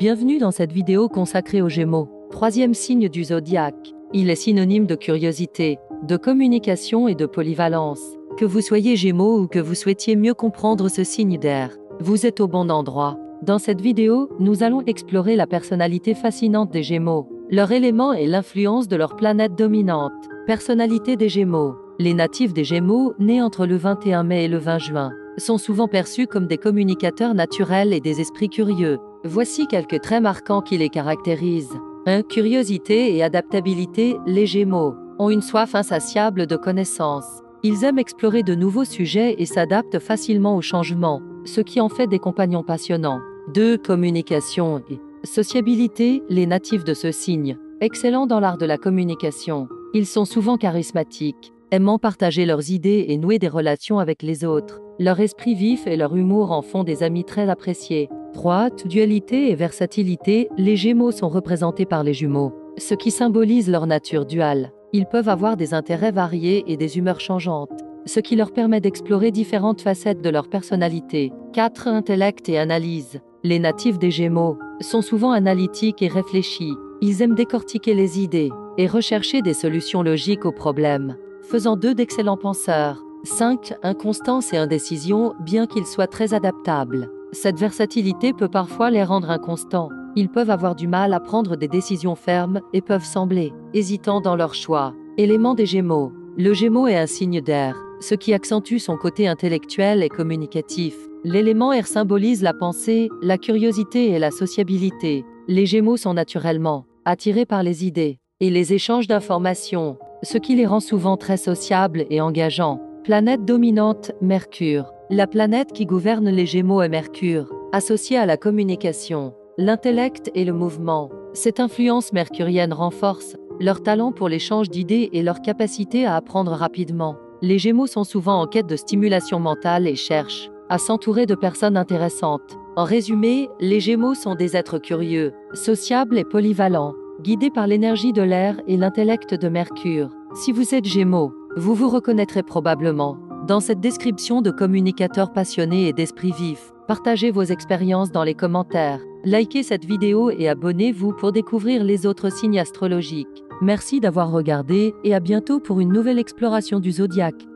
Bienvenue dans cette vidéo consacrée aux Gémeaux, troisième signe du zodiaque. Il est synonyme de curiosité, de communication et de polyvalence. Que vous soyez Gémeaux ou que vous souhaitiez mieux comprendre ce signe d'air, vous êtes au bon endroit. Dans cette vidéo, nous allons explorer la personnalité fascinante des Gémeaux, leur élément et l'influence de leur planète dominante. Personnalité des Gémeaux. Les natifs des Gémeaux, nés entre le 21 mai et le 20 juin, sont souvent perçus comme des communicateurs naturels et des esprits curieux. Voici quelques traits marquants qui les caractérisent. 1. Curiosité et adaptabilité. Les Gémeaux ont une soif insatiable de connaissances. Ils aiment explorer de nouveaux sujets et s'adaptent facilement aux changements, ce qui en fait des compagnons passionnants. 2. Communication et sociabilité. Les natifs de ce signe, excellents dans l'art de la communication. Ils sont souvent charismatiques, aimant partager leurs idées et nouer des relations avec les autres. Leur esprit vif et leur humour en font des amis très appréciés. 3. Dualité et versatilité. Les Gémeaux sont représentés par les jumeaux, ce qui symbolise leur nature duale. Ils peuvent avoir des intérêts variés et des humeurs changeantes, ce qui leur permet d'explorer différentes facettes de leur personnalité. 4. Intellect et analyse. Les natifs des Gémeaux sont souvent analytiques et réfléchis. Ils aiment décortiquer les idées et rechercher des solutions logiques aux problèmes, faisant d'eux d'excellents penseurs. 5. Inconstance et indécision. Bien qu'ils soient très adaptables, cette versatilité peut parfois les rendre inconstants. Ils peuvent avoir du mal à prendre des décisions fermes et peuvent sembler hésitants dans leur choix. Élément des Gémeaux. Le Gémeaux est un signe d'air, ce qui accentue son côté intellectuel et communicatif. L'élément air symbolise la pensée, la curiosité et la sociabilité. Les Gémeaux sont naturellement attirés par les idées et les échanges d'informations, ce qui les rend souvent très sociables et engageants. Planète dominante, Mercure. La planète qui gouverne les Gémeaux est Mercure, associée à la communication, l'intellect et le mouvement. Cette influence mercurienne renforce leur talent pour l'échange d'idées et leur capacité à apprendre rapidement. Les Gémeaux sont souvent en quête de stimulation mentale et cherchent à s'entourer de personnes intéressantes. En résumé, les Gémeaux sont des êtres curieux, sociables et polyvalents, guidés par l'énergie de l'air et l'intellect de Mercure. Si vous êtes Gémeaux, vous vous reconnaîtrez probablement dans cette description de communicateurs passionnés et d'esprit vif. Partagez vos expériences dans les commentaires. Likez cette vidéo et abonnez-vous pour découvrir les autres signes astrologiques. Merci d'avoir regardé et à bientôt pour une nouvelle exploration du zodiaque.